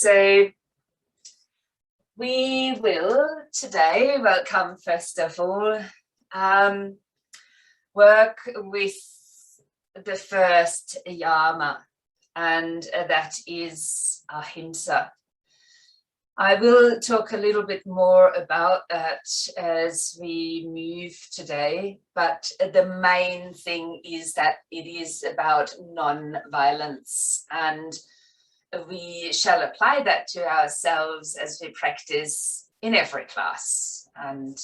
So we will today, welcome first of all, work with the first yama, and that is Ahimsa. I will talk a little bit more about that as we move today, but the main thing is that it is about non-violence, and we shall apply that to ourselves as we practice in every class. And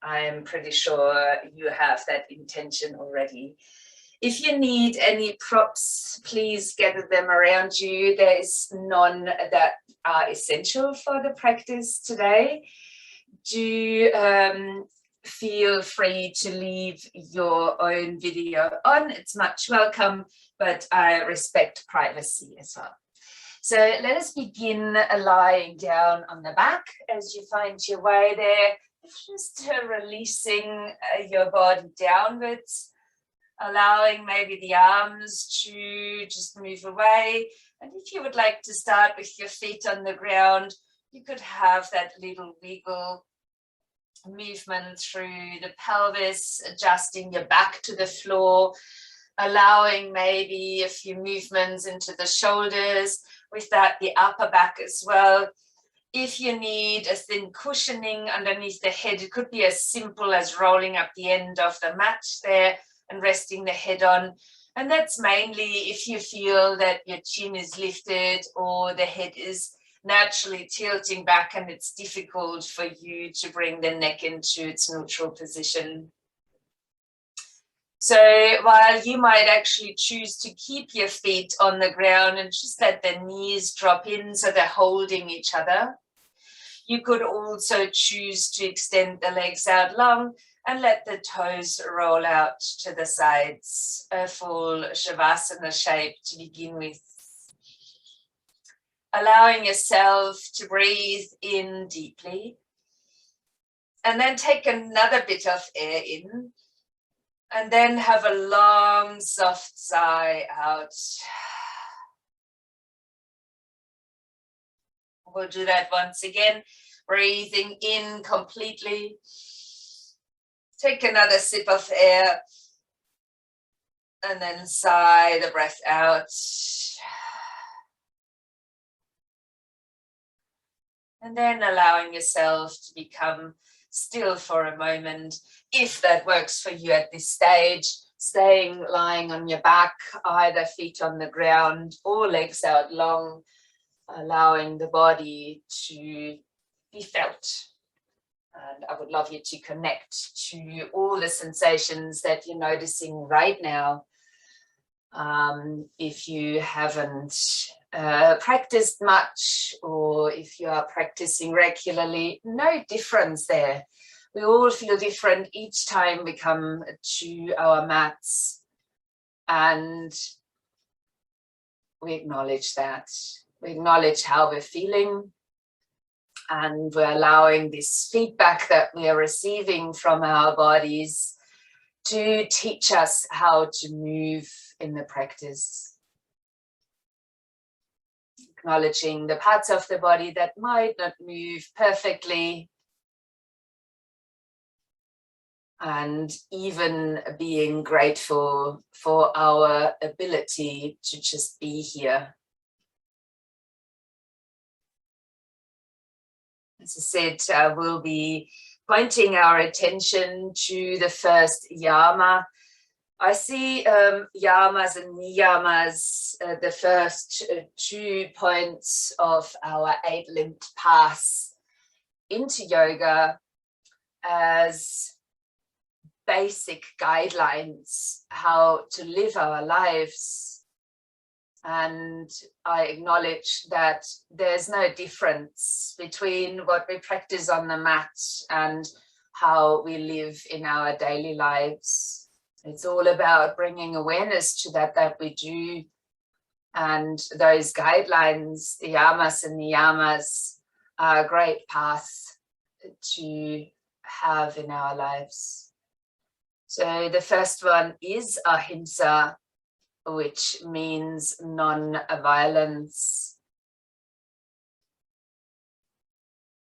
I am pretty sure you have that intention already. If you need any props, please gather them around you. There is none that are essential for the practice today. Do feel free to leave your own video on. It's much welcome, but I respect privacy as well. So let us begin lying down on the back as you find your way there, just releasing your body downwards, allowing maybe the arms to just move away. And if you would like to start with your feet on the ground, you could have that little wiggle movement through the pelvis, adjusting your back to the floor, allowing maybe a few movements into the shoulders, with that the upper back as well. If you need a thin cushioning underneath the head, it could be as simple as rolling up the end of the mat there and resting the head on. And that's mainly if you feel that your chin is lifted or the head is naturally tilting back and it's difficult for you to bring the neck into its neutral position. So while you might actually choose to keep your feet on the ground and just let the knees drop in so they're holding each other, you could also choose to extend the legs out long and let the toes roll out to the sides, a full Shavasana shape to begin with. Allowing yourself to breathe in deeply and then take another bit of air in and then have a long, soft sigh out. We'll do that once again, breathing in completely. Take another sip of air and then sigh the breath out. And then allowing yourself to become still for a moment, if that works for you at this stage, staying lying on your back, either feet on the ground or legs out long, allowing the body to be felt. And I would love you to connect to all the sensations that you're noticing right now. If you haven't practiced much, or if you are practicing regularly, no difference there. We all feel different each time we come to our mats, and we acknowledge that. We acknowledge how we're feeling, and we're allowing this feedback that we are receiving from our bodies to teach us how to move in the practice. Acknowledging the parts of the body that might not move perfectly, and even being grateful for our ability to just be here. As I said, we'll be pointing our attention to the first yama. I see yamas and niyamas, the first 2 points of our 8-limbed path into yoga, as basic guidelines how to live our lives. And I acknowledge that there's no difference between what we practice on the mat and how we live in our daily lives. It's all about bringing awareness to that we do. And those guidelines, the yamas and niyamas, are a great path to have in our lives. So the first one is Ahimsa, which means non-violence.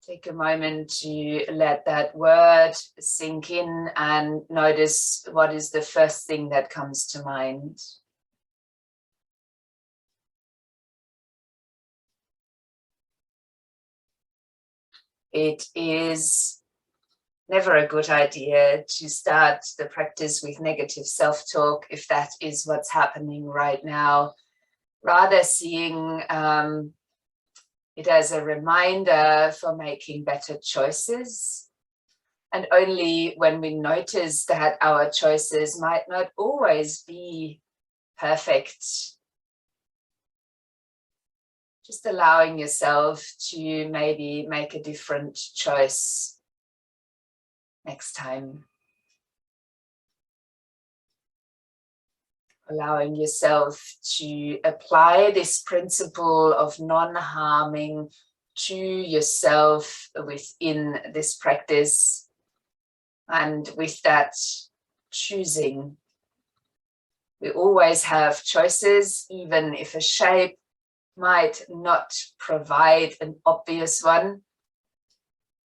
Take a moment to let that word sink in and notice what is the first thing that comes to mind. It is never a good idea to start the practice with negative self-talk if that is what's happening right now. Rather seeing it as a reminder for making better choices. And only when we notice that our choices might not always be perfect, just allowing yourself to maybe make a different choice next time. Allowing yourself to apply this principle of non-harming to yourself within this practice, and with that, choosing. We always have choices, even if a shape might not provide an obvious one.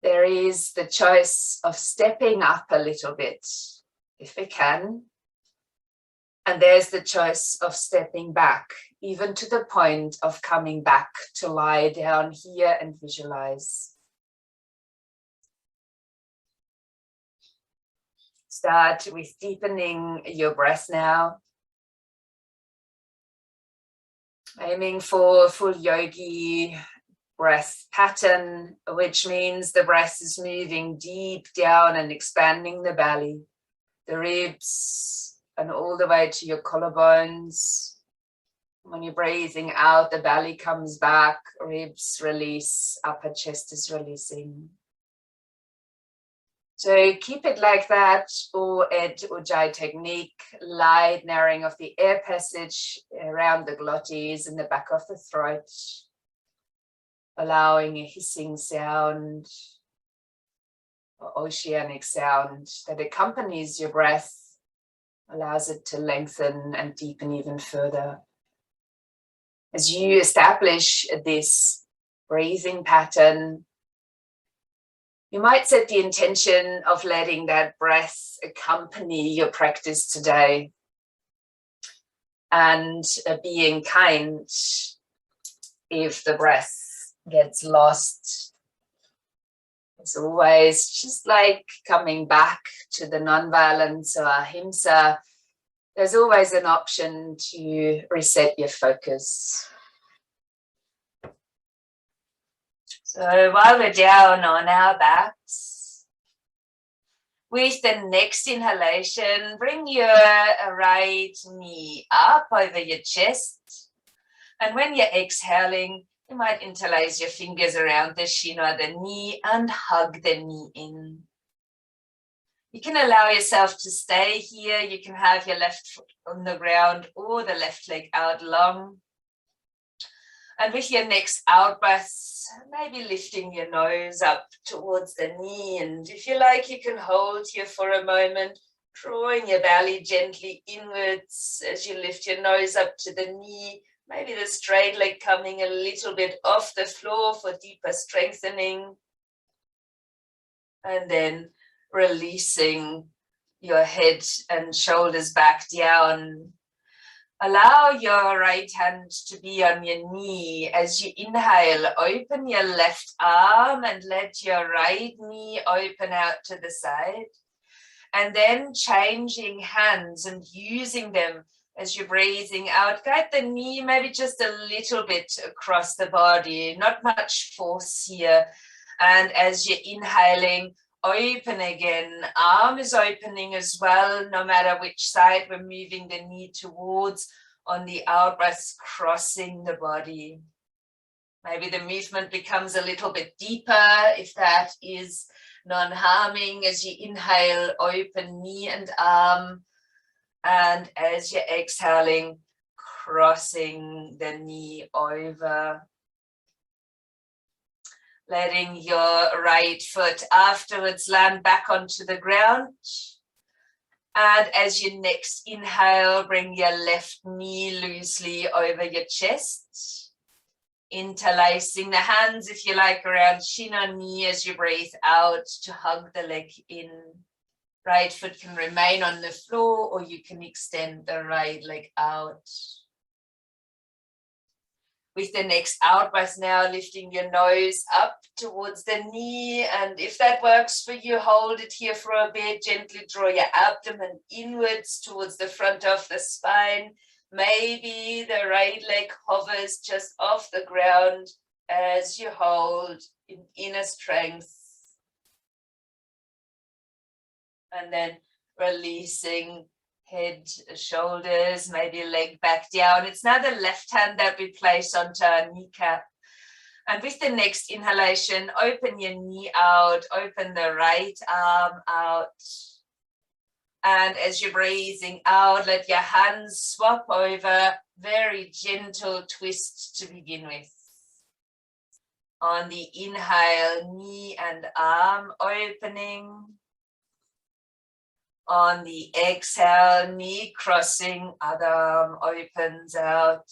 There is the choice of stepping up a little bit, if we can. And there's the choice of stepping back, even to the point of coming back to lie down here and visualize. Start with deepening your breath now. Aiming for full yogi breath pattern, which means the breath is moving deep down and expanding the belly, the ribs, and all the way to your collarbones. When you're breathing out, the belly comes back, ribs release, upper chest is releasing. So keep it like that, or Ed Ujjayi technique, light narrowing of the air passage around the glottis and the back of the throat, allowing a hissing sound or oceanic sound that accompanies your breath, allows it to lengthen and deepen even further. As you establish this breathing pattern, you might set the intention of letting that breath accompany your practice today, and being kind if the breath gets lost. It's always just like coming back to the non-violence or Ahimsa. There's always an option to reset your focus. So while we're down on our backs, with the next inhalation, bring your right knee up over your chest. And when you're exhaling, you might interlace your fingers around the shin or the knee and hug the knee in. You can allow yourself to stay here. You can have your left foot on the ground or the left leg out long. And with your next out breath, maybe lifting your nose up towards the knee. And if you like, you can hold here for a moment, drawing your belly gently inwards as you lift your nose up to the knee. Maybe the straight leg coming a little bit off the floor for deeper strengthening. And then releasing your head and shoulders back down. Allow your right hand to be on your knee. As you inhale, open your left arm and let your right knee open out to the side. And then changing hands and using them as you're breathing out. Guide the knee maybe just a little bit across the body, not much force here. And as you're inhaling, open again. Arm is opening as well, no matter which side we're moving the knee towards. On the out breath, crossing the body. Maybe the movement becomes a little bit deeper if that is non-harming. As you inhale, open knee and arm. And as you're exhaling, crossing the knee over. Letting your right foot afterwards land back onto the ground. And as you next inhale, bring your left knee loosely over your chest. interlacing the hands, if you like, around shin or knee as you breathe out to hug the leg in. Right foot can remain on the floor, or you can extend the right leg out. With the next out breath now, lifting your nose up towards the knee. And if that works for you, hold it here for a bit. Gently draw your abdomen inwards towards the front of the spine. Maybe the right leg hovers just off the ground as you hold in inner strength. And then releasing head, shoulders, maybe leg back down. It's now the left hand that we place onto our kneecap. And with the next inhalation, open your knee out, open the right arm out. And as you're breathing out, let your hands swap over, very gentle twist to begin with. On the inhale, knee and arm opening. On the exhale, knee crossing, other arm opens out.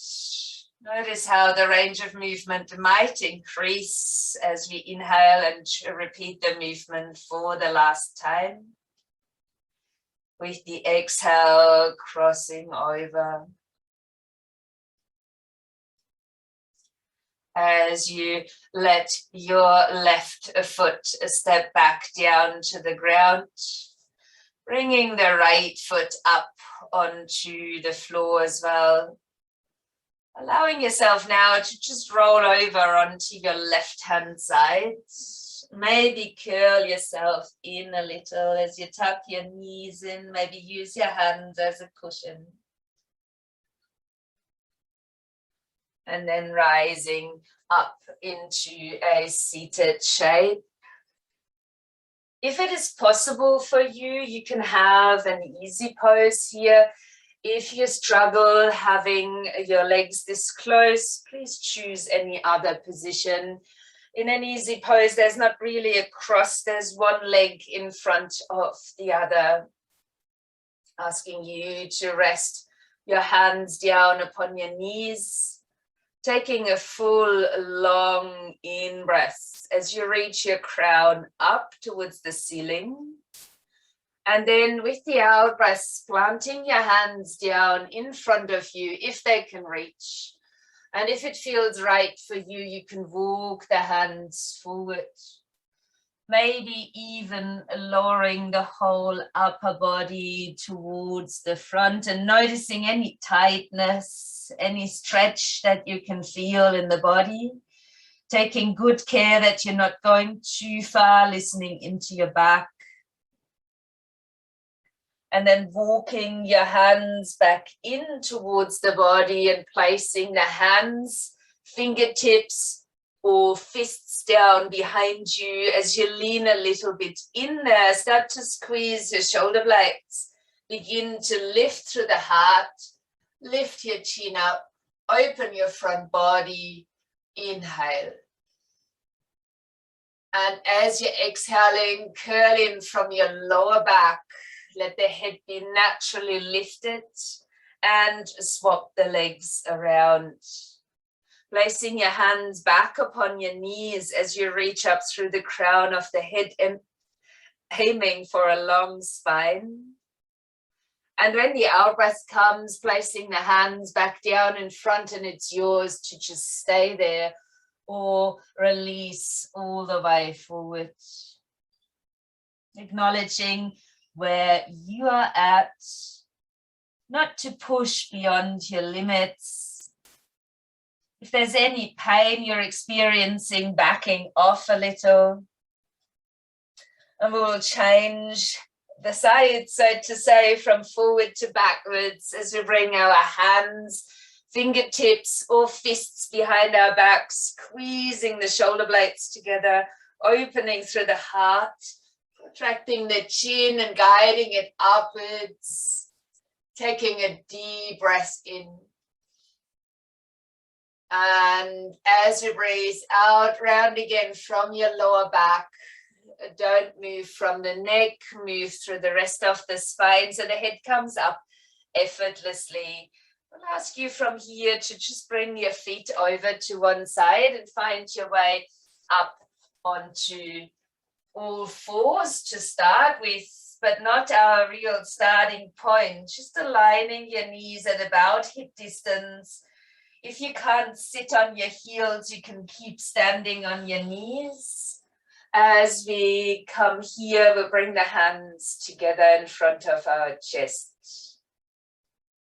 Notice how the range of movement might increase as we inhale and repeat the movement for the last time. With the exhale, crossing over. As you let your left foot step back down to the ground. Bringing the right foot up onto the floor as well. Allowing yourself now to just roll over onto your left hand side. Maybe curl yourself in a little as you tuck your knees in. Maybe use your hands as a cushion. And then rising up into a seated shape. If it is possible for you, you can have an easy pose here. If you struggle having your legs this close, please choose any other position. In an easy pose, there's not really a cross. There's one leg in front of the other. Asking you to rest your hands down upon your knees. Taking a full, long in-breath as you reach your crown up towards the ceiling. And then with the out-breath, planting your hands down in front of you if they can reach. And if it feels right for you, you can walk the hands forward. Maybe even lowering the whole upper body towards the front and noticing any tightness, any stretch that you can feel in the body. Taking good care that you're not going too far, listening into your back. And then walking your hands back in towards the body and placing the hands, fingertips, or fists down behind you as you lean a little bit in there. Start to squeeze your shoulder blades. Begin to lift through the heart. Lift your chin up. Open your front body. Inhale. And as you're exhaling, curl in from your lower back. Let the head be naturally lifted and swap the legs around. Placing your hands back upon your knees as you reach up through the crown of the head, aiming for a long spine. And when the out breath comes, placing the hands back down in front, and it's yours to just stay there or release all the way forward. Acknowledging where you are at, not to push beyond your limits. If there's any pain you're experiencing, backing off a little. And we'll change the side, so to say, from forward to backwards as we bring our hands, fingertips or fists behind our back, squeezing the shoulder blades together, opening through the heart, contracting the chin and guiding it upwards, taking a deep breath in. And as you breathe out, round again from your lower back. Don't move from the neck, move through the rest of the spine so the head comes up effortlessly. I'll ask you from here to just bring your feet over to one side and find your way up onto all fours to start with, but not our real starting point, just aligning your knees at about hip distance. If you can't sit on your heels, you can keep standing on your knees. As we come here, we'll bring the hands together in front of our chest.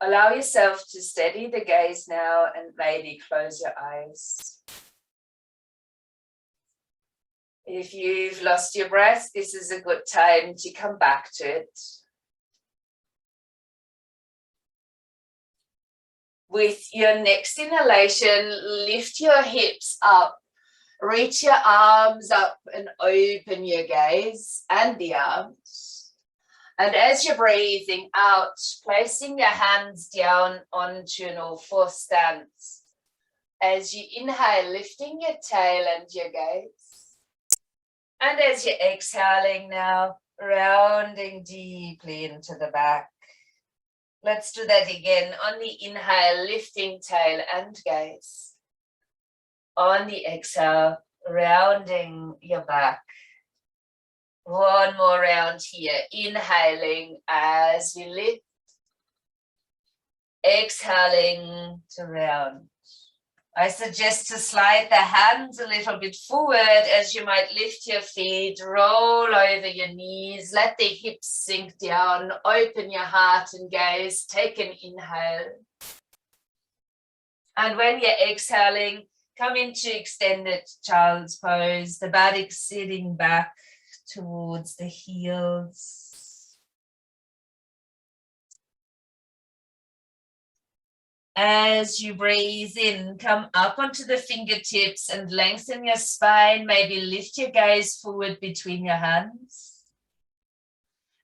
Allow yourself to steady the gaze now and maybe close your eyes. If you've lost your breath, this is a good time to come back to it. With your next inhalation, lift your hips up, reach your arms up and open your gaze and the arms. And as you're breathing out, placing your hands down onto an all-four stance. As you inhale, lifting your tail and your gaze. And as you're exhaling now, rounding deeply into the back. Let's do that again. On the inhale, lifting tail and gaze. On the exhale, rounding your back. One more round here. Inhaling as we lift. Exhaling to round. I suggest to slide the hands a little bit forward as you might lift your feet, roll over your knees, let the hips sink down, open your heart and gaze, take an inhale. And when you're exhaling, come into extended child's pose, the body sitting back towards the heels. As you breathe in, come up onto the fingertips and lengthen your spine. Maybe lift your gaze forward between your hands.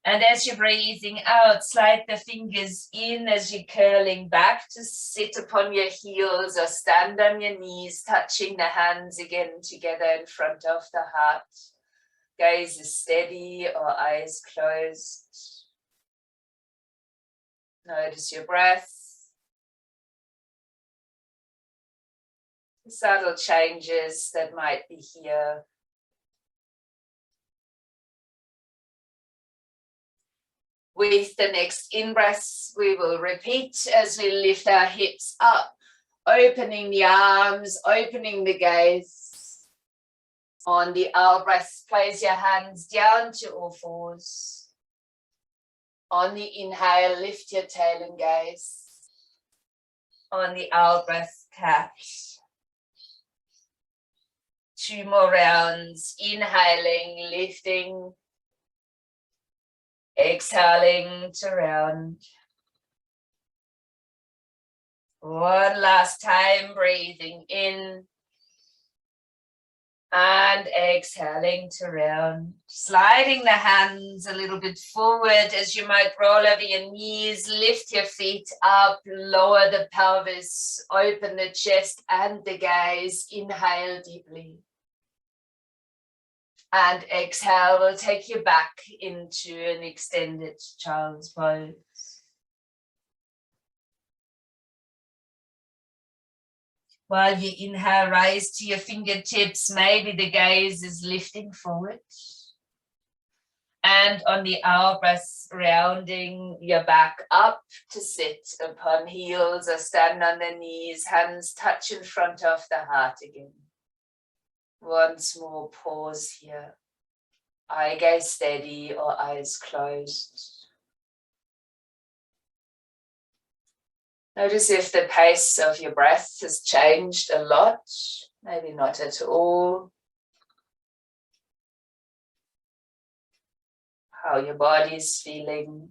And as you're breathing out, slide the fingers in as you're curling back to sit upon your heels or stand on your knees, touching the hands again together in front of the heart. Gaze is steady or eyes closed. Notice your breath. Subtle changes that might be here. With the next in-breath, we will repeat as we lift our hips up, opening the arms, opening the gaze. On the out breath, place your hands down to all fours. On the inhale, lift your tail and gaze. On the out breath, catch. 2 more rounds, inhaling, lifting, exhaling to round. One last time, breathing in and exhaling to round. Sliding the hands a little bit forward as you might roll over your knees, lift your feet up, lower the pelvis, open the chest and the gaze, inhale deeply. And exhale will take you back into an extended child's pose. While you inhale, rise to your fingertips. Maybe the gaze is lifting forward. And on the out breath, rounding your back up to sit upon heels or stand on the knees, hands touch in front of the heart again. One small pause here. Eye gaze steady or eyes closed. Notice if the pace of your breath has changed a lot, maybe not at all. How your body is feeling.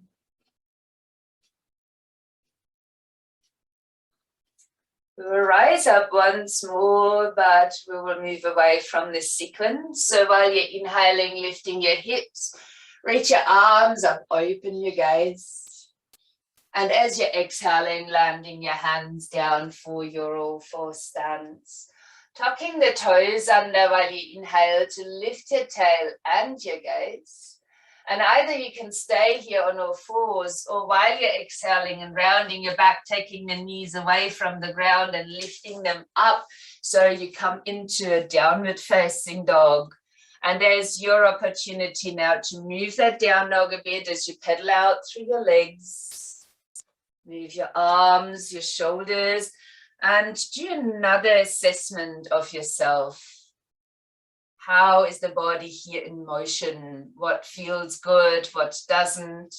We will rise up once more, but we will move away from this sequence. So while you're inhaling, lifting your hips, reach your arms up, open your gaze. And as you're exhaling, landing your hands down for your all-four stance. Tucking the toes under while you inhale to lift your tail and your gaze. And either you can stay here on all fours, or while you're exhaling and rounding your back, taking the knees away from the ground and lifting them up. So you come into a downward facing dog. And there's your opportunity now to move that down dog a bit as you pedal out through your legs. Move your arms, your shoulders, and do another assessment of yourself. How is the body here in motion? What feels good? What doesn't?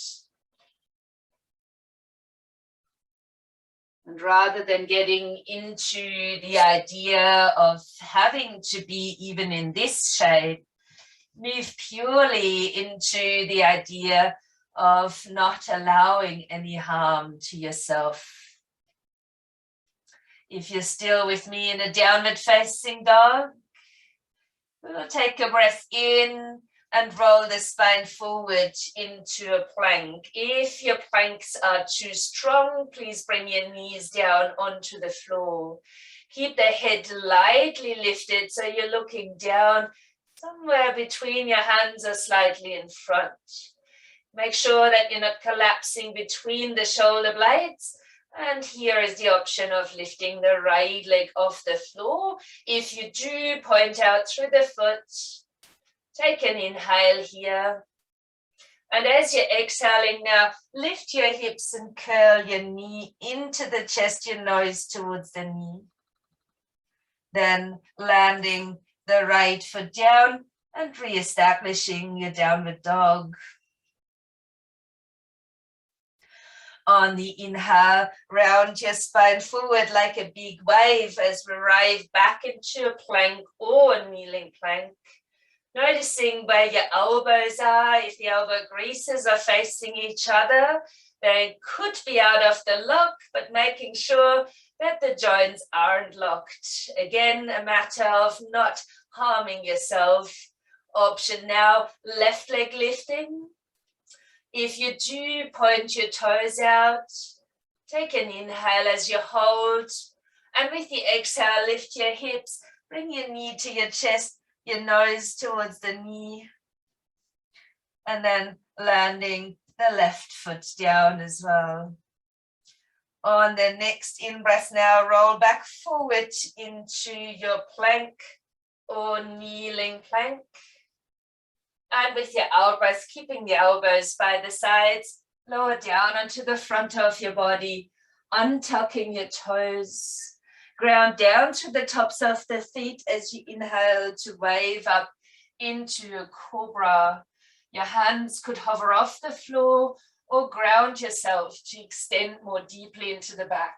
And rather than getting into the idea of having to be even in this shape, move purely into the idea of not allowing any harm to yourself. If you're still with me in a downward facing dog, we'll take a breath in and roll the spine forward into a plank. If your planks are too strong, please bring your knees down onto the floor. Keep the head lightly lifted so you're looking down somewhere between your hands or slightly in front. Make sure that you're not collapsing between the shoulder blades. And here is the option of lifting the right leg off the floor. If you do, point out through the foot. Take an inhale here. And as you're exhaling now, lift your hips and curl your knee into the chest, your nose towards the knee. Then landing the right foot down and re-establishing your downward dog. On the inhale, round your spine forward like a big wave as we arrive back into a plank or a kneeling plank. Noticing where your elbows are. If the elbow creases are facing each other, they could be out of the lock, but making sure that the joints aren't locked. Again, a matter of not harming yourself. Option now, left leg lifting. If you do, point your toes out. Take an inhale as you hold. And with the exhale, lift your hips. Bring your knee to your chest, your nose towards the knee. And then landing the left foot down as well. On the next in-breath now, roll back forward into your plank or kneeling plank. And with your out-breath, keeping the elbows by the sides, lower down onto the front of your body, untucking your toes. Ground down to the tops of the feet as you inhale to wave up into a cobra. Your hands could hover off the floor or ground yourself to extend more deeply into the back.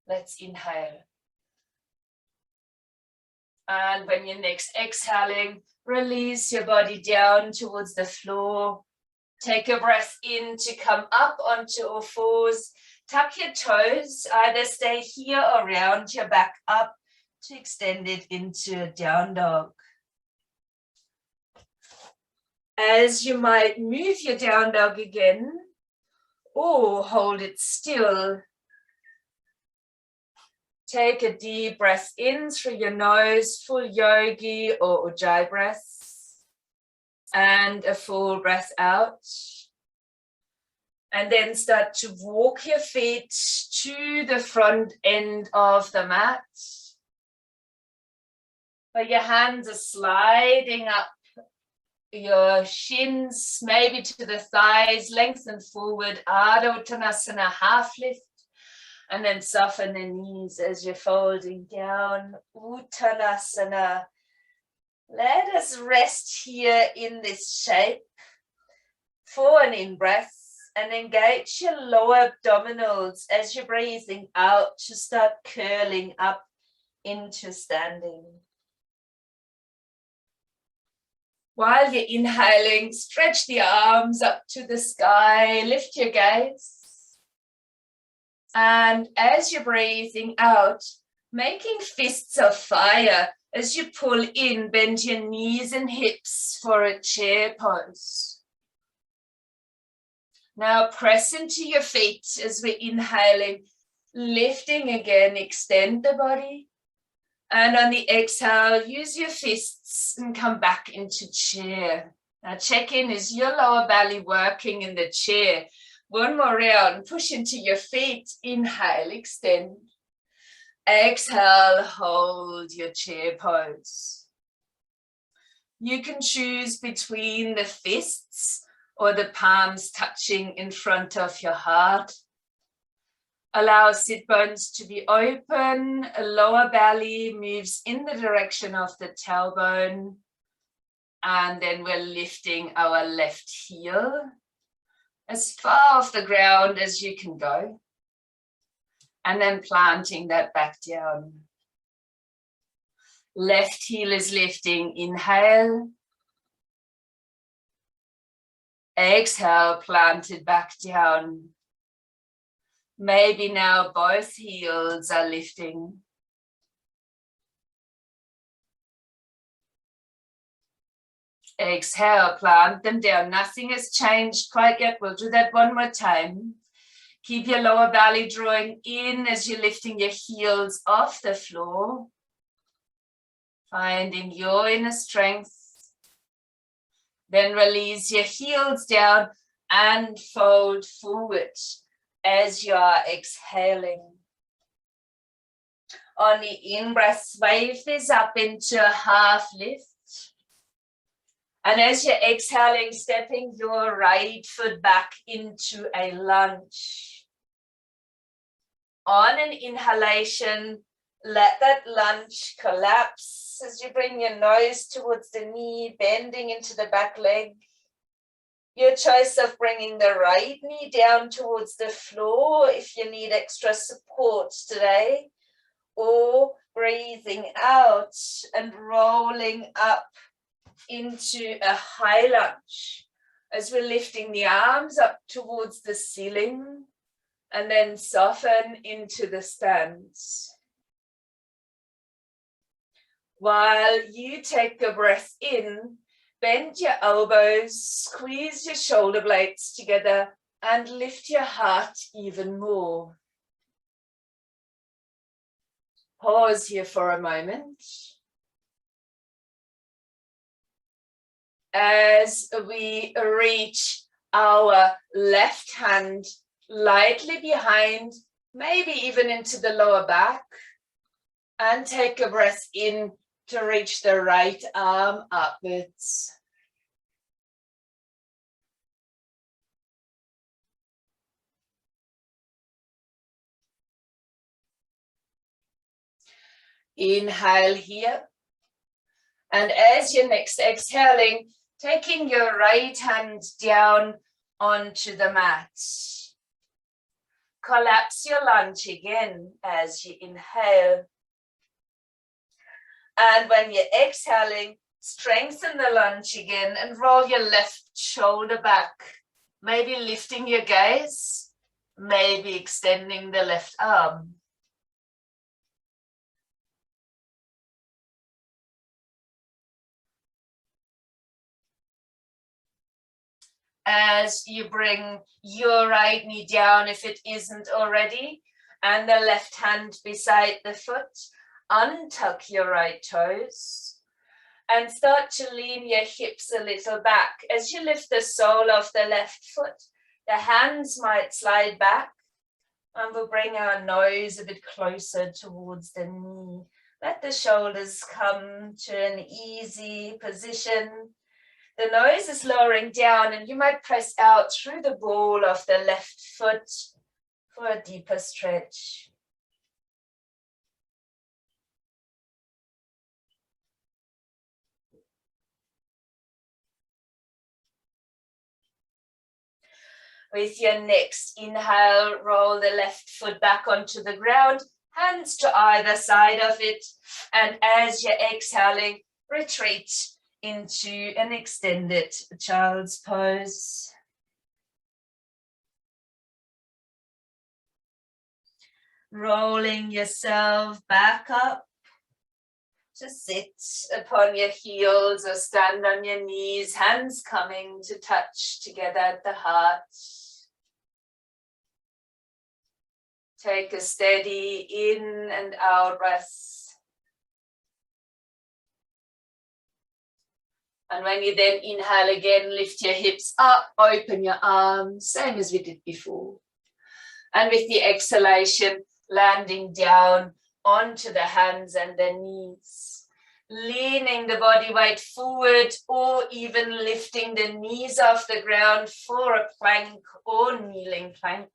Let's inhale. And when you're next exhaling, release your body down towards the floor. Take a breath in to come up onto all fours. Tuck your toes, either stay here or round your back up to extend it into a down dog. As you might move your down dog again, or hold it still. Take a deep breath in through your nose, full yogi or ujjayi breath, and a full breath out. And then start to walk your feet to the front end of the mat. But your hands are sliding up your shins, maybe to the thighs, lengthen forward, Ardha Uttanasana, half lift. And then soften the knees as you're folding down, Uttanasana. Let us rest here in this shape for an in-breath and engage your lower abdominals as you're breathing out to start curling up into standing. While you're inhaling, stretch the arms up to the sky, lift your gaze. And as you're breathing out, making fists of fire as you pull in, bend your knees and hips for a chair pose. Now press into your feet as we're inhaling, lifting again, extend the body. And on the exhale, use your fists and come back into chair. Now check in, is your lower belly working in the chair? One more round, push into your feet, inhale, extend. Exhale, hold your chair pose. You can choose between the fists or the palms touching in front of your heart. Allow sit bones to be open, a lower belly moves in the direction of the tailbone, and then we're lifting our left heel as far off the ground as you can go, and then planting that back down. Left heel is lifting, inhale. Exhale, planted back down. Maybe now both heels are lifting. Exhale, plant them down. Nothing has changed quite yet. We'll do that one more time. Keep your lower belly drawing in as you're lifting your heels off the floor. Finding your inner strength. Then release your heels down and fold forward as you are exhaling. On the in-breath, wave this up into a half lift. And as you're exhaling, stepping your right foot back into a lunge. On an inhalation, let that lunge collapse as you bring your nose towards the knee, bending into the back leg. Your choice of bringing the right knee down towards the floor if you need extra support today, or breathing out and rolling up into a high lunge as we're lifting the arms up towards the ceiling and then soften into the stance. While you take a breath in, bend your elbows, squeeze your shoulder blades together, and lift your heart even more. Pause here for a moment. As we reach our left hand lightly behind, maybe even into the lower back, and take a breath in to reach the right arm upwards. Inhale here. And as you're next exhaling, taking your right hand down onto the mat. Collapse your lunge again as you inhale. And when you're exhaling, strengthen the lunge again and roll your left shoulder back. Maybe lifting your gaze, maybe extending the left arm. As you bring your right knee down, if it isn't already, and the left hand beside the foot, untuck your right toes and start to lean your hips a little back. As you lift the sole of the left foot, the hands might slide back, and we'll bring our nose a bit closer towards the knee. Let the shoulders come to an easy position. The nose is lowering down, and you might press out through the ball of the left foot for a deeper stretch. With your next inhale, roll the left foot back onto the ground, hands to either side of it. And as you're exhaling, retreat into an extended child's pose. Rolling yourself back up to sit upon your heels or stand on your knees, hands coming to touch together at the heart. Take a steady in and out breath. And when you then inhale again, lift your hips up, open your arms, same as we did before. And with the exhalation, landing down onto the hands and the knees. Leaning the body weight forward or even lifting the knees off the ground for a plank or kneeling plank.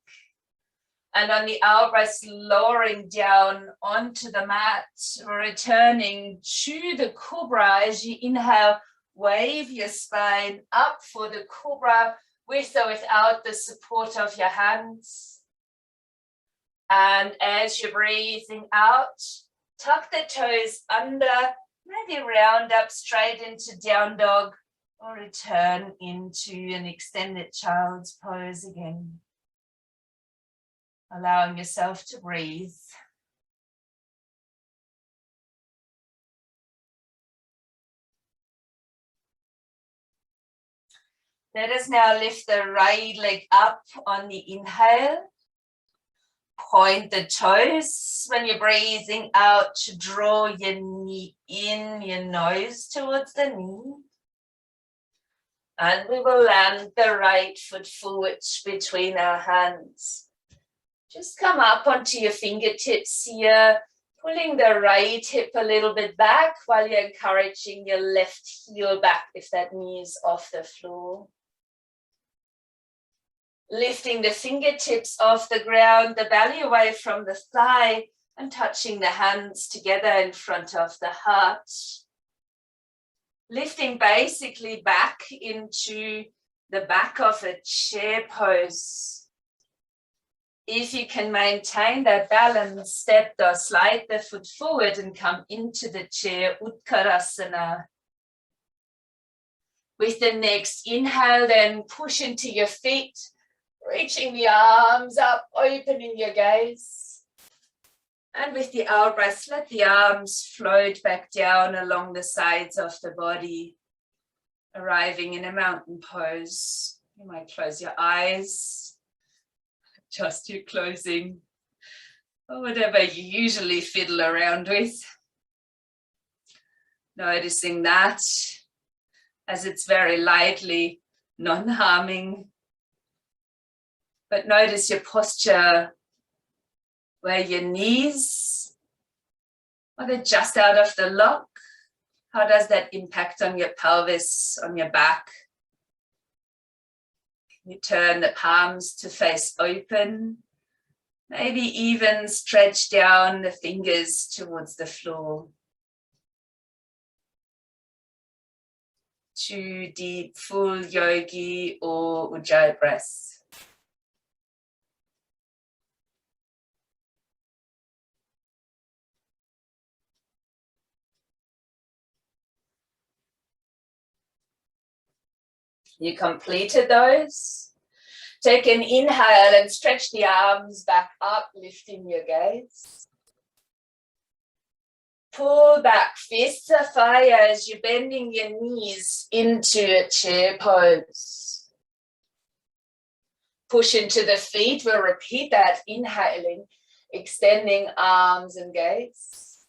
And on the out breath, lowering down onto the mat, returning to the cobra. As you inhale, wave your spine up for the cobra with or without the support of your hands. And as you're breathing out, tuck the toes under, maybe round up straight into down dog or return into an extended child's pose again. Allowing yourself to breathe. Let us now lift the right leg up on the inhale. Point the toes when you're breathing out to draw your knee in, your nose towards the knee. And we will land the right foot forward between our hands. Just come up onto your fingertips here, pulling the right hip a little bit back while you're encouraging your left heel back if that knee is off the floor. Lifting the fingertips off the ground, the belly away from the thigh, and touching the hands together in front of the heart. Lifting basically back into the back of a chair pose. If you can maintain that balance, step or slide the foot forward and come into the chair, Utkarasana. With the next inhale, then push into your feet, reaching the arms up, opening your gaze. And with the out breath, let the arms float back down along the sides of the body, arriving in a mountain pose. You might close your eyes, just you closing, or whatever you usually fiddle around with. Noticing that as it's very lightly, non-harming. But notice your posture, where your knees, are they just out of the lock? How does that impact on your pelvis, on your back? You turn the palms to face open, maybe even stretch down the fingers towards the floor. 2 deep, full yogi or ujjayi breaths. You completed those. Take an inhale and stretch the arms back up, lifting your gaze. Pull back, fists are fire as you're bending your knees into a chair pose. Push into the feet. We'll repeat that, inhaling, extending arms and gaze.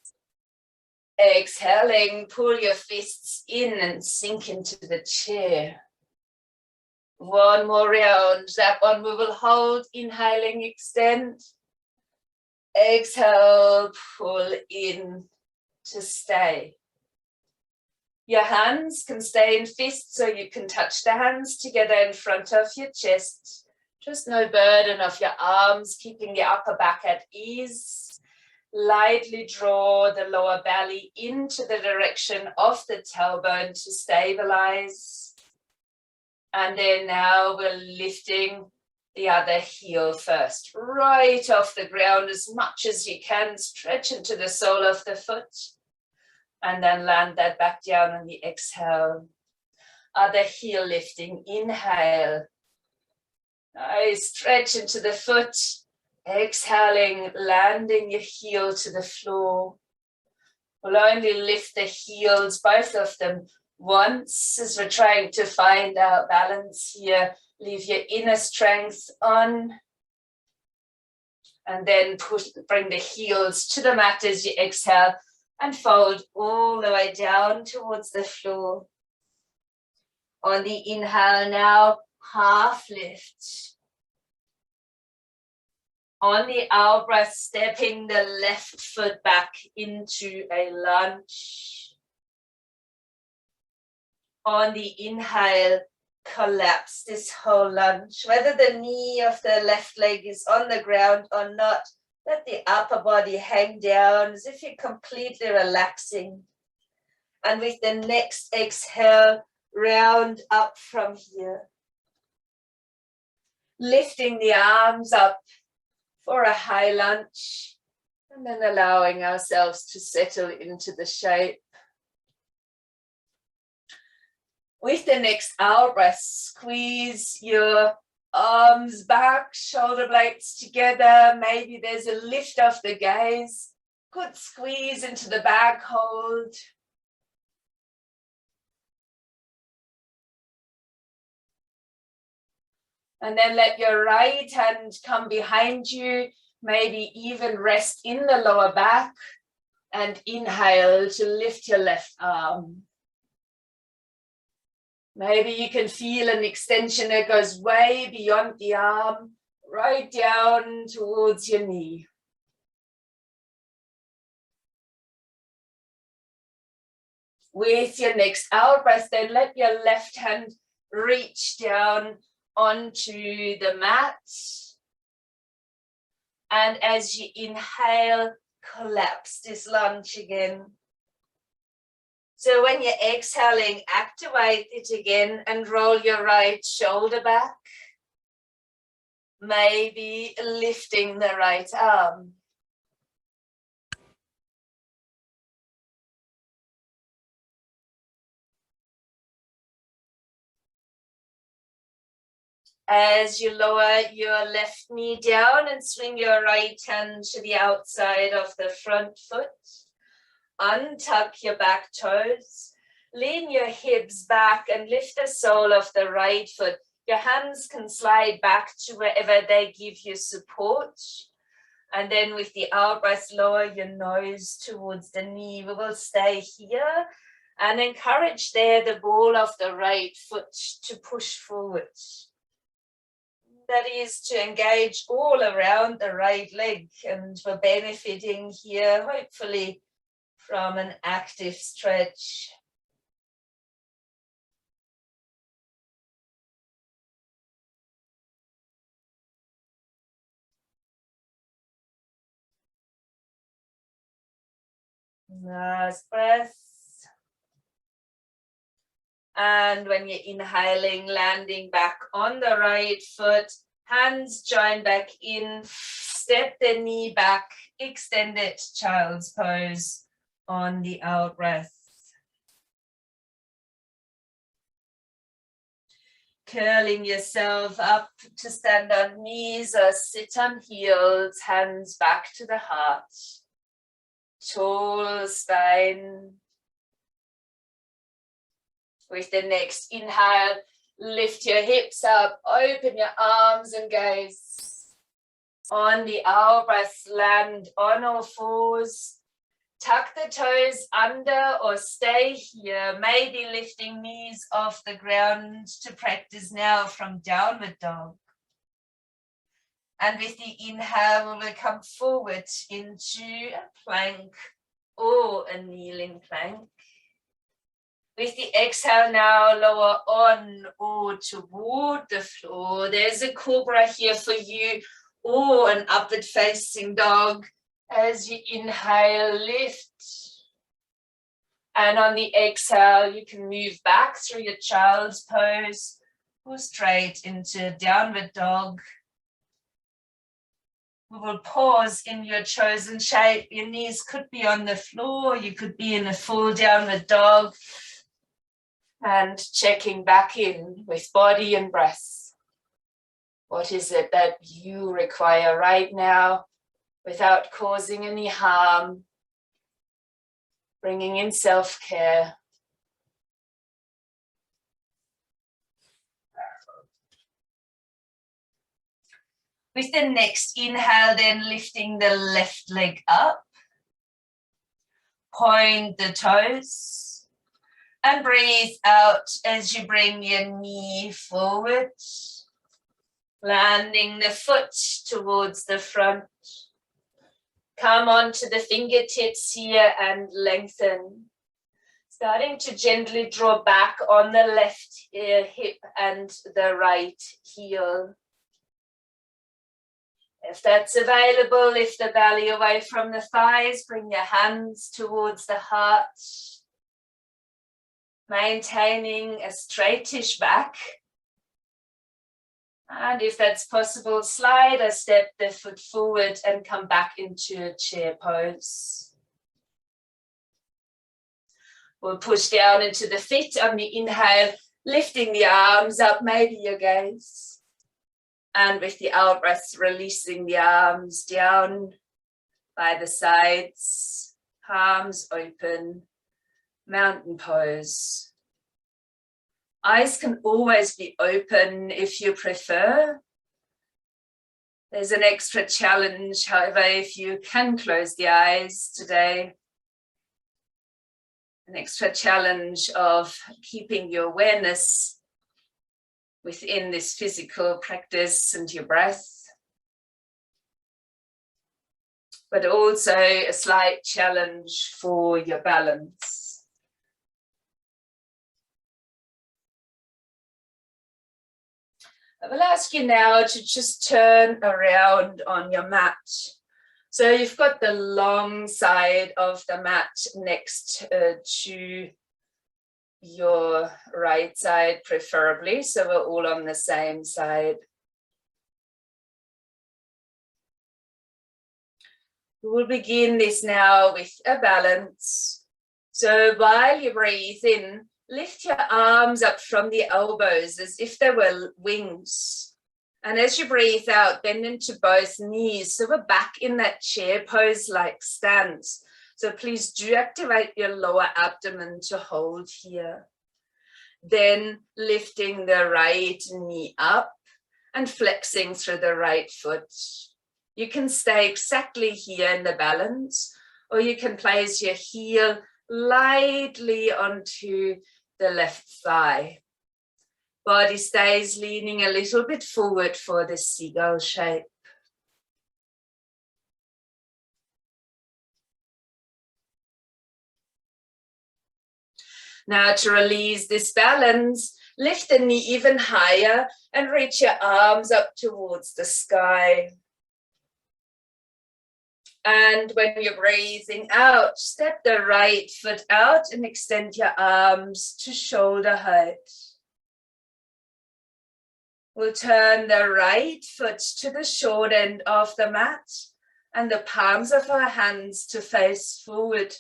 Exhaling, pull your fists in and sink into the chair. One more round. That one we will hold. Inhaling, extend. Exhale, pull in to stay. Your hands can stay in fists, so you can touch the hands together in front of your chest. Just no burden of your arms, keeping the upper back at ease. Lightly draw the lower belly into the direction of the tailbone to stabilize. And then now we're lifting the other heel first, right off the ground as much as you can. Stretch into the sole of the foot. And then land that back down on the exhale. Other heel lifting, inhale. Nice, stretch into the foot. Exhaling, landing your heel to the floor. We'll only lift the heels, both of them, once as we're trying to find our balance here. Leave your inner strength on. And then bring the heels to the mat as you exhale and fold all the way down towards the floor. On the inhale now, half lift. On the out breath, stepping the left foot back into a lunge. On the inhale, collapse this whole lunge. Whether the knee of the left leg is on the ground or not, let the upper body hang down as if you're completely relaxing. And with the next exhale, round up from here. Lifting the arms up for a high lunge, and then allowing ourselves to settle into the shape. With the next out breath, squeeze your arms back, shoulder blades together. Maybe there's a lift of the gaze. Good squeeze into the back hold. And then let your right hand come behind you, maybe even rest in the lower back, and inhale to lift your left arm. Maybe you can feel an extension that goes way beyond the arm, right down towards your knee. With your next out breath, then let your left hand reach down onto the mat. And as you inhale, collapse this lunge again. So when you're exhaling, activate it again and roll your right shoulder back. Maybe lifting the right arm. As you lower your left knee down and swing your right hand to the outside of the front foot, untuck your back toes, lean your hips back and lift the sole of the right foot. Your hands can slide back to wherever they give you support. And then with the out breath, lower your nose towards the knee. We will stay here and encourage there the ball of the right foot to push forward. That is to engage all around the right leg, and we're benefiting here, hopefully, from an active stretch. Last breath. And when you're inhaling, landing back on the right foot, hands join back in, step the knee back, extended child's pose on the out breath. Curling yourself up to stand on knees or sit on heels, hands back to the heart. Tall spine. With the next inhale, lift your hips up, open your arms and gaze. On the out breath, land on all fours. Tuck the toes under or stay here, maybe lifting knees off the ground to practice now from downward dog. And with the inhale, we will come forward into a plank or a kneeling plank. With the exhale now, lower on or toward the floor. There's a cobra here for you, or an upward facing dog. As you inhale, lift. And on the exhale, you can move back through your child's pose or straight into downward dog. We will pause in your chosen shape. Your knees could be on the floor. You could be in a full downward dog. And checking back in with body and breath. What is it that you require right now without causing any harm? Bringing in self-care. With the next inhale, then lifting the left leg up. Point the toes. And breathe out as you bring your knee forward, landing the foot towards the front. Come onto the fingertips here and lengthen. Starting to gently draw back on the left hip and the right heel. If that's available, lift the belly away from the thighs, bring your hands towards the heart. Maintaining a straightish back. And if that's possible, slide or step the foot forward and come back into a chair pose. We'll push down into the feet on the inhale, lifting the arms up, maybe your gaze. And with the out breath, releasing the arms down by the sides, palms open, mountain pose. Eyes can always be open if you prefer. There's an extra challenge, however, if you can close the eyes today. An extra challenge of keeping your awareness within this physical practice and your breath. But also a slight challenge for your balance. I will ask you now to just turn around on your mat. So you've got the long side of the mat next to your right side, preferably, so we're all on the same side. We will begin this now with a balance. So while you breathe in, lift your arms up from the elbows as if they were wings. And as you breathe out, bend into both knees. So we're back in that chair pose-like stance. So please do activate your lower abdomen to hold here. Then lifting the right knee up and flexing through the right foot. You can stay exactly here in the balance, or you can place your heel lightly onto the left thigh. Body stays leaning a little bit forward for the seagull shape. Now to release this balance, lift the knee even higher and reach your arms up towards the sky. And when you're breathing out, step the right foot out and extend your arms to shoulder height. We'll turn the right foot to the short end of the mat and the palms of our hands to face forward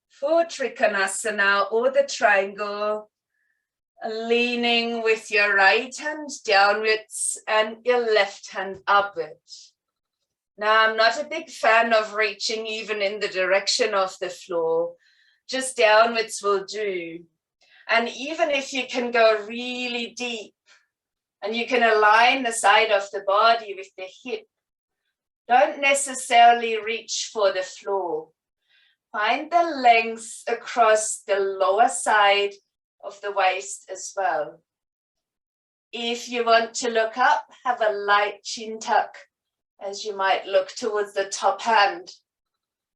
for Trikonasana or the triangle, leaning with your right hand downwards and your left hand upwards. Now, I'm not a big fan of reaching even in the direction of the floor, just downwards will do. And even if you can go really deep, and you can align the side of the body with the hip. Don't necessarily reach for the floor. Find the length across the lower side of the waist as well. If you want to look up, have a light chin tuck as you might look towards the top hand.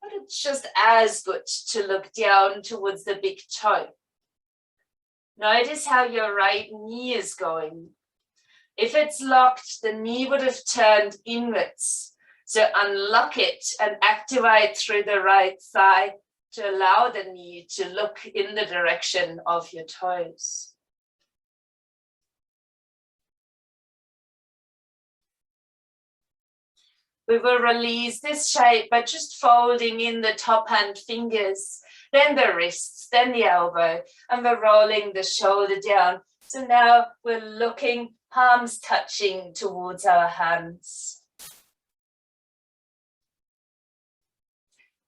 But it's just as good to look down towards the big toe. Notice how your right knee is going. If it's locked, the knee would have turned inwards. So unlock it and activate through the right thigh to allow the knee to look in the direction of your toes. We will release this shape by just folding in the top hand fingers, then the wrists, then the elbow, and we're rolling the shoulder down. So now we're looking, palms touching towards our hands.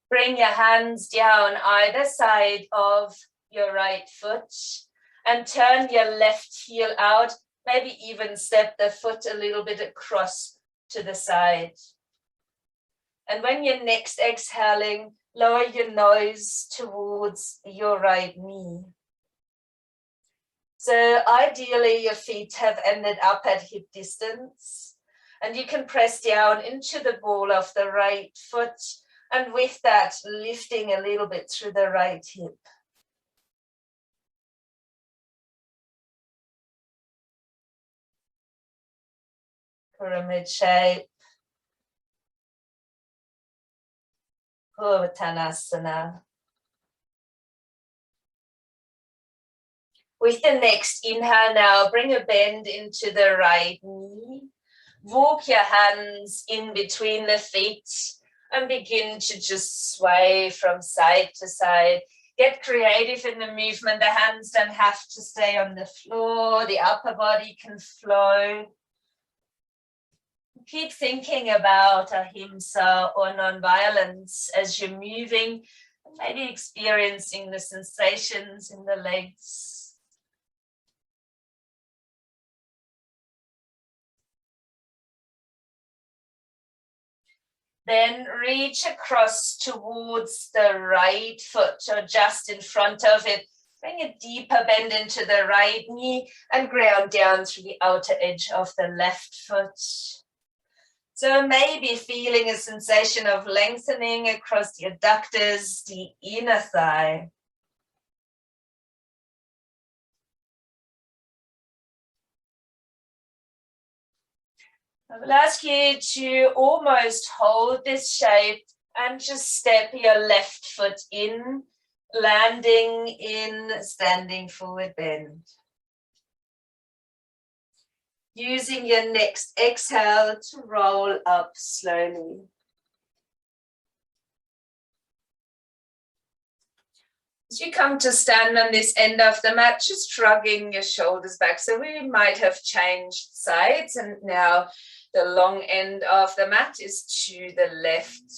Bring your hands down either side of your right foot and turn your left heel out, maybe even step the foot a little bit across to the side. And when you're next exhaling, lower your nose towards your right knee. So ideally your feet have ended up at hip distance, and you can press down into the ball of the right foot, and with that lifting a little bit through the right hip. Pyramid shape. Purvattanasana. With the next inhale now, bring a bend into the right knee. Walk your hands in between the feet and begin to just sway from side to side. Get creative in the movement. The hands don't have to stay on the floor. The upper body can flow. Keep thinking about ahimsa or non-violence as you're moving, and maybe experiencing the sensations in the legs. Then reach across towards the right foot or just in front of it. Bring a deeper bend into the right knee and ground down through the outer edge of the left foot. So maybe feeling a sensation of lengthening across the adductors, the inner thigh. I will ask you to almost hold this shape and just step your left foot in, landing in standing forward bend. Using your next exhale to roll up slowly. As you come to stand on this end of the mat, just shrugging your shoulders back. So we might have changed sides, and now the long end of the mat is to the left.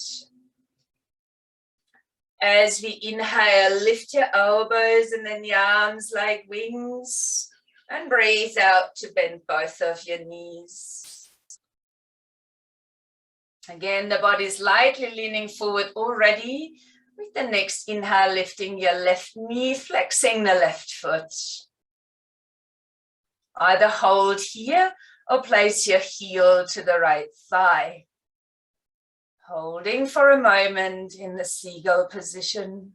As we inhale, lift your elbows and then the arms like wings, and breathe out to bend both of your knees. Again, the body's lightly leaning forward already. With the next inhale, lifting your left knee, flexing the left foot. Either hold here or place your heel to the right thigh. Holding for a moment in the seagull position.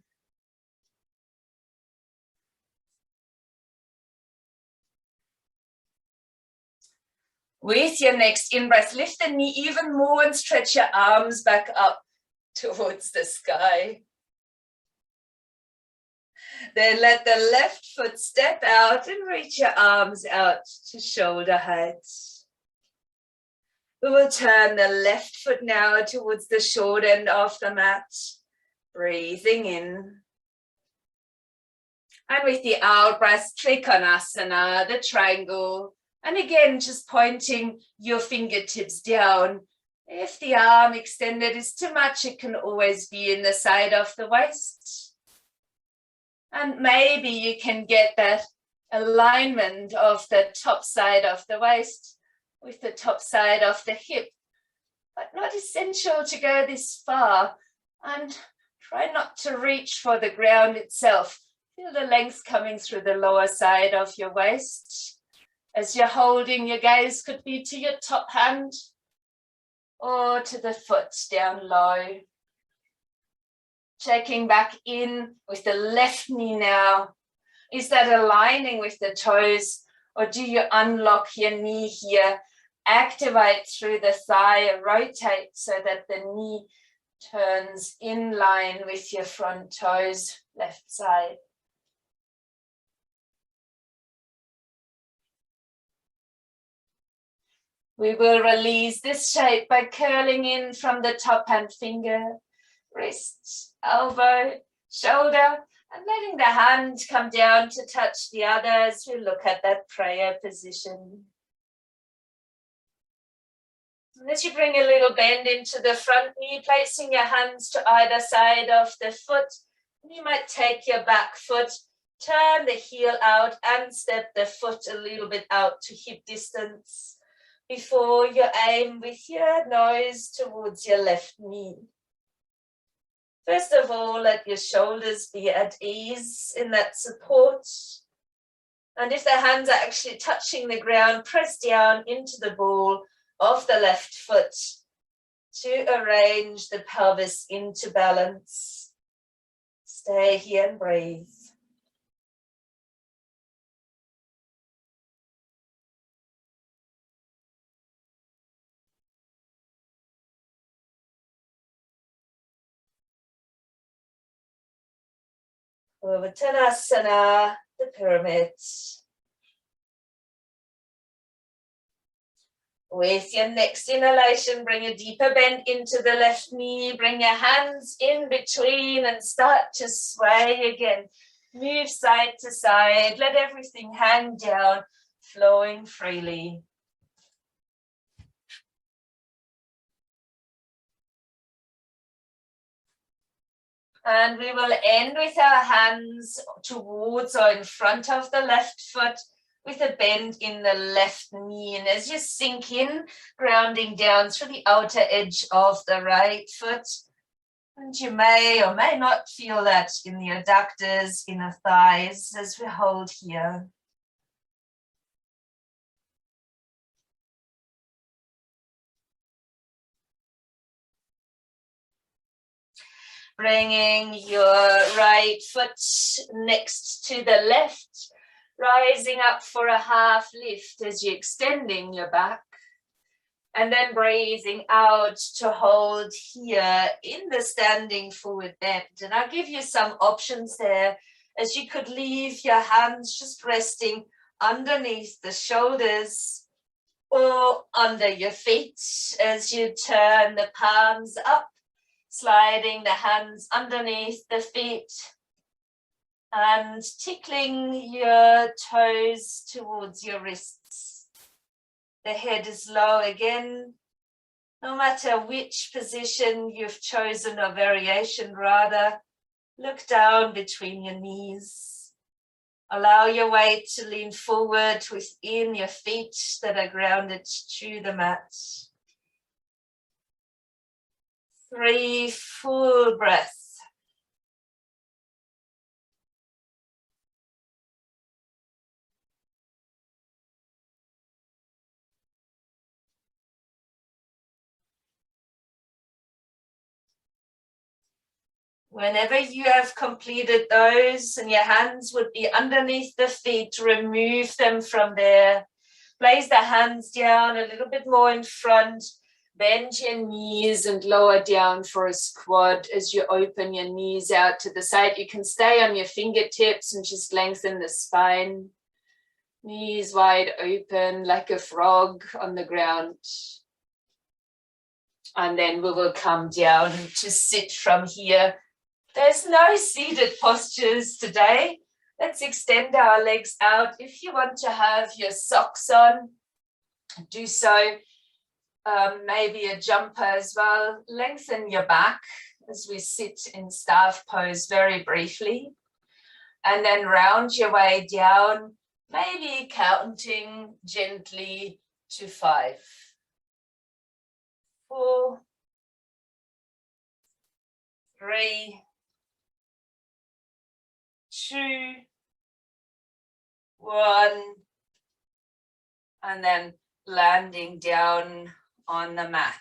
With your next in-breath, lift the knee even more and stretch your arms back up towards the sky. Then let the left foot step out and reach your arms out to shoulder height. We will turn the left foot now towards the short end of the mat, breathing in. And with the out breath, Trikonasana, the triangle. And again, just pointing your fingertips down. If the arm extended is too much, it can always be in the side of the waist. And maybe you can get that alignment of the top side of the waist with the top side of the hip, but not essential to go this far. And try not to reach for the ground itself. Feel the length coming through the lower side of your waist. As you're holding, your gaze could be to your top hand or to the foot down low. Checking back in with the left knee now. Is that aligning with the toes, or do you unlock your knee here? Activate through the thigh, rotate so that the knee turns in line with your front toes, left side. We will release this shape by curling in from the top hand finger, wrist, elbow, shoulder, and letting the hand come down to touch the other as we look at that prayer position. And as you bring a little bend into the front knee, placing your hands to either side of the foot, you might take your back foot, turn the heel out and step the foot a little bit out to hip distance before you aim with your nose towards your left knee. First of all, let your shoulders be at ease in that support. And if the hands are actually touching the ground, press down into the ball of the left foot to arrange the pelvis into balance. Stay here and breathe. Uttanasana, the pyramid. With your next inhalation, bring a deeper bend into the left knee. Bring your hands in between and start to sway again. Move side to side. Let everything hang down, flowing freely. And we will end with our hands towards or in front of the left foot, with a bend in the left knee. And as you sink in, grounding down through the outer edge of the right foot. And you may or may not feel that in the adductors, inner thighs, as we hold here. Bringing your right foot next to the left, rising up for a half lift as you're extending your back. And then breathing out to hold here in the standing forward bend. And I'll give you some options there, as you could leave your hands just resting underneath the shoulders or under your feet as you turn the palms up, sliding the hands underneath the feet and tickling your toes towards your wrists. The head is low again. No matter which position you've chosen or variation rather, look down between your knees. Allow your weight to lean forward within your feet that are grounded to the mat. 3 full breaths. Whenever you have completed those and your hands would be underneath the feet, remove them from there. Place the hands down a little bit more in front. Bend your knees and lower down for a squat as you open your knees out to the side. You can stay on your fingertips and just lengthen the spine. Knees wide open like a frog on the ground. And then we will come down to sit from here. There's no seated postures today. Let's extend our legs out. If you want to have your socks on, do so. Maybe a jumper as well. Lengthen your back as we sit in staff pose very briefly. And then round your way down, maybe counting gently to 5. 4, 3, 2, 1, and then landing down on the mat.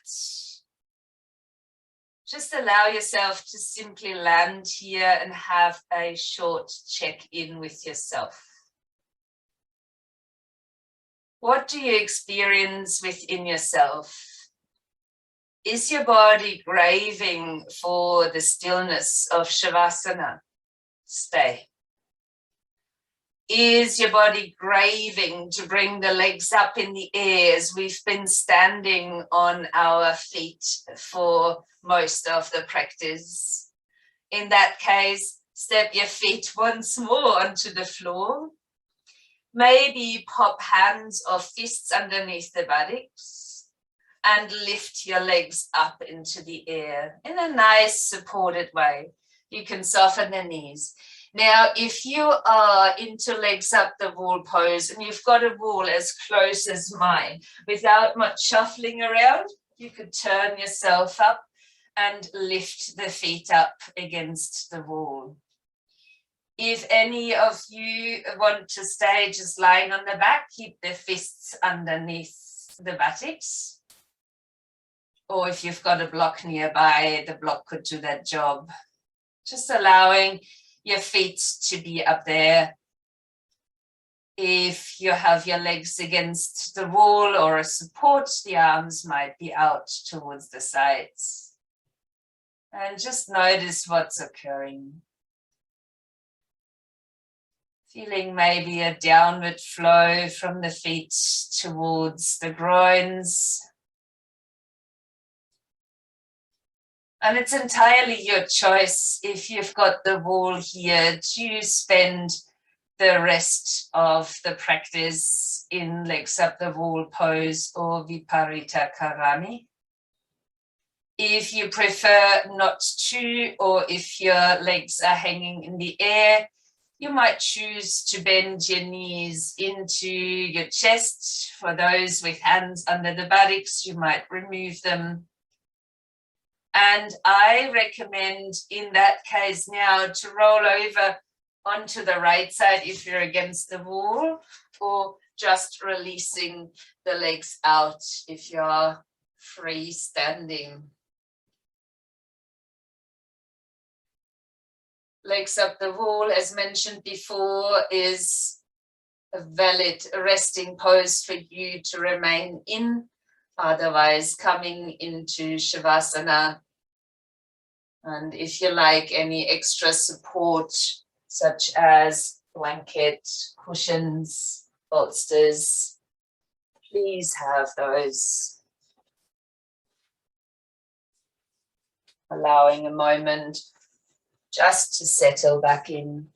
Just allow yourself to simply land here and have a short check-in with yourself. What do you experience within yourself? Is your body craving for the stillness of Shavasana? Stay. Is your body craving to bring the legs up in the air as we've been standing on our feet for most of the practice? In that case, step your feet once more onto the floor. Maybe pop hands or fists underneath the buttocks and lift your legs up into the air in a nice supported way. You can soften the knees. Now, if you are into legs up the wall pose and you've got a wall as close as mine, without much shuffling around, you could turn yourself up and lift the feet up against the wall. If any of you want to stay just lying on the back, keep the fists underneath the buttocks. Or if you've got a block nearby, the block could do that job. Just allowing your feet to be up there. If you have your legs against the wall or a support, the arms might be out towards the sides. And just notice what's occurring. Feeling maybe a downward flow from the feet towards the groins. And it's entirely your choice if you've got the wall here to spend the rest of the practice in legs up the wall pose or Viparita Karani. If you prefer not to, or if your legs are hanging in the air, you might choose to bend your knees into your chest. For those with hands under the buttocks, you might remove them. And I recommend in that case now to roll over onto the right side if you're against the wall, or just releasing the legs out if you're free standing. Legs up the wall, as mentioned before, is a valid resting pose for you to remain in, otherwise coming into Shavasana. And if you like any extra support, such as blanket, cushions, bolsters, please have those. Allowing a moment just to settle back in.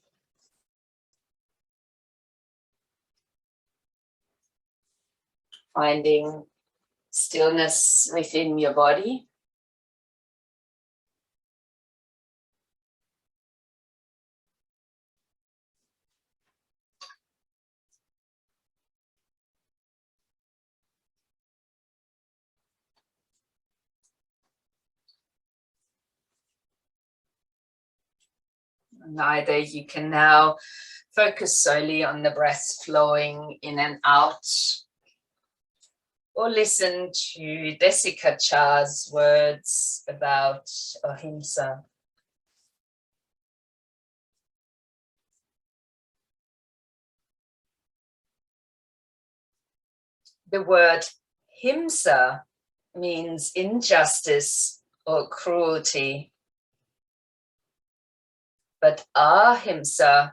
Finding stillness within your body. Either you can now focus solely on the breath flowing in and out, or listen to Desika Cha's words about Ahimsa. The word Himsa means injustice or cruelty. But Ahimsa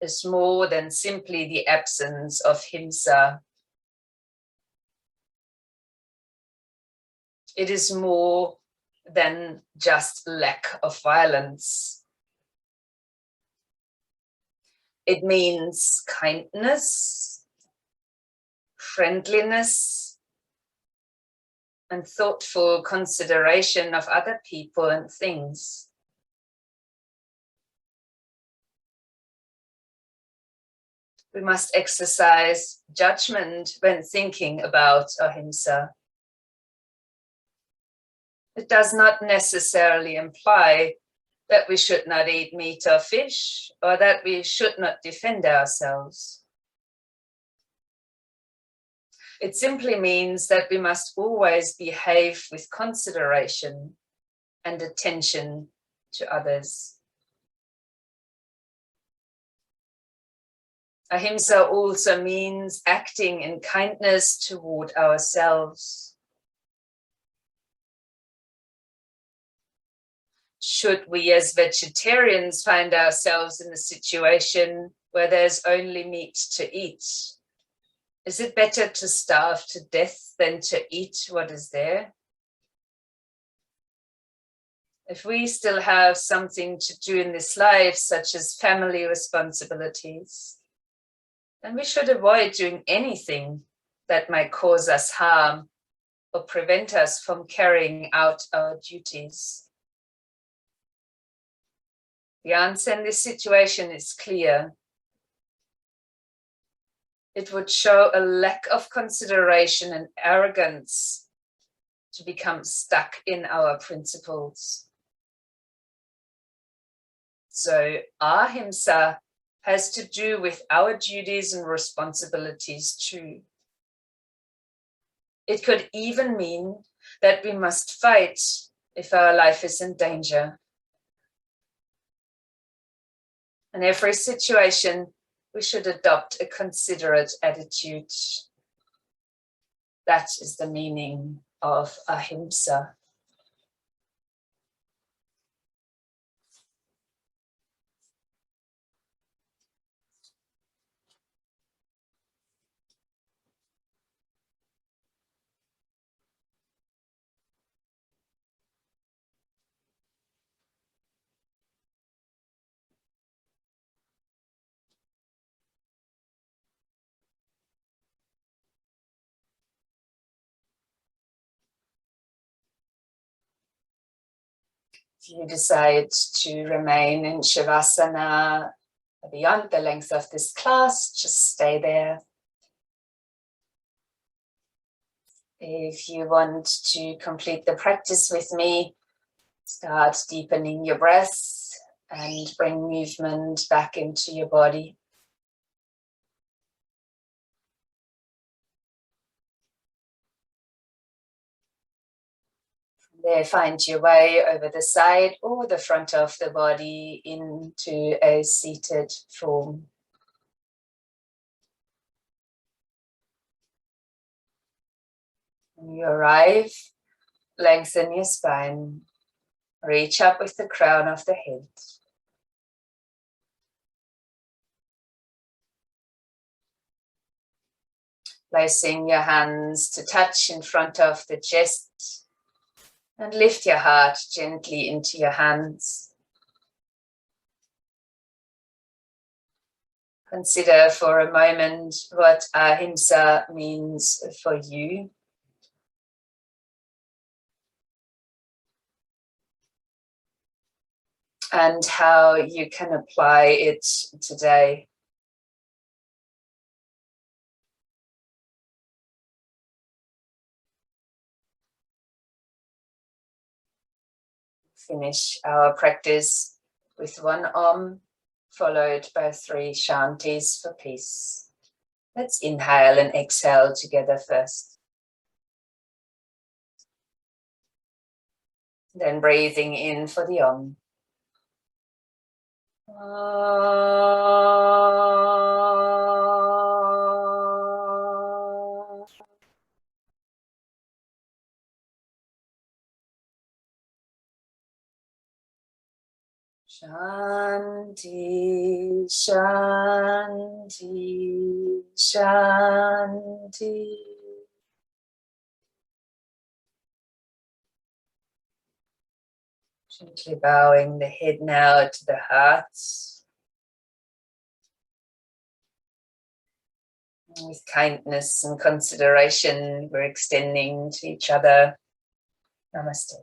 is more than simply the absence of Himsa. It is more than just lack of violence. It means kindness, friendliness, and thoughtful consideration of other people and things. We must exercise judgment when thinking about Ahimsa. It does not necessarily imply that we should not eat meat or fish, or that we should not defend ourselves. It simply means that we must always behave with consideration and attention to others. Ahimsa also means acting in kindness toward ourselves. Should we as vegetarians find ourselves in a situation where there's only meat to eat, is it better to starve to death than to eat what is there? If we still have something to do in this life, such as family responsibilities, then we should avoid doing anything that might cause us harm or prevent us from carrying out our duties. The answer in this situation is clear. It would show a lack of consideration and arrogance to become stuck in our principles. So Ahimsa has to do with our duties and responsibilities too. It could even mean that we must fight if our life is in danger. In every situation, we should adopt a considerate attitude. That is the meaning of Ahimsa. If you decide to remain in Shavasana beyond the length of this class, just stay there. If you want to complete the practice with me, start deepening your breath and bring movement back into your body. There, find your way over the side or the front of the body into a seated form. When you arrive, lengthen your spine. Reach up with the crown of the head. Placing your hands to touch in front of the chest. And lift your heart gently into your hands. Consider for a moment what Ahimsa means for you. And how you can apply it today. Finish our practice with one Om, followed by 3 Shantis for peace. Let's inhale and exhale together first. Then breathing in for the Om. Shanti, Shanti, Shanti. Gently bowing the head now to the heart. With kindness and consideration, we're extending to each other. Namaste.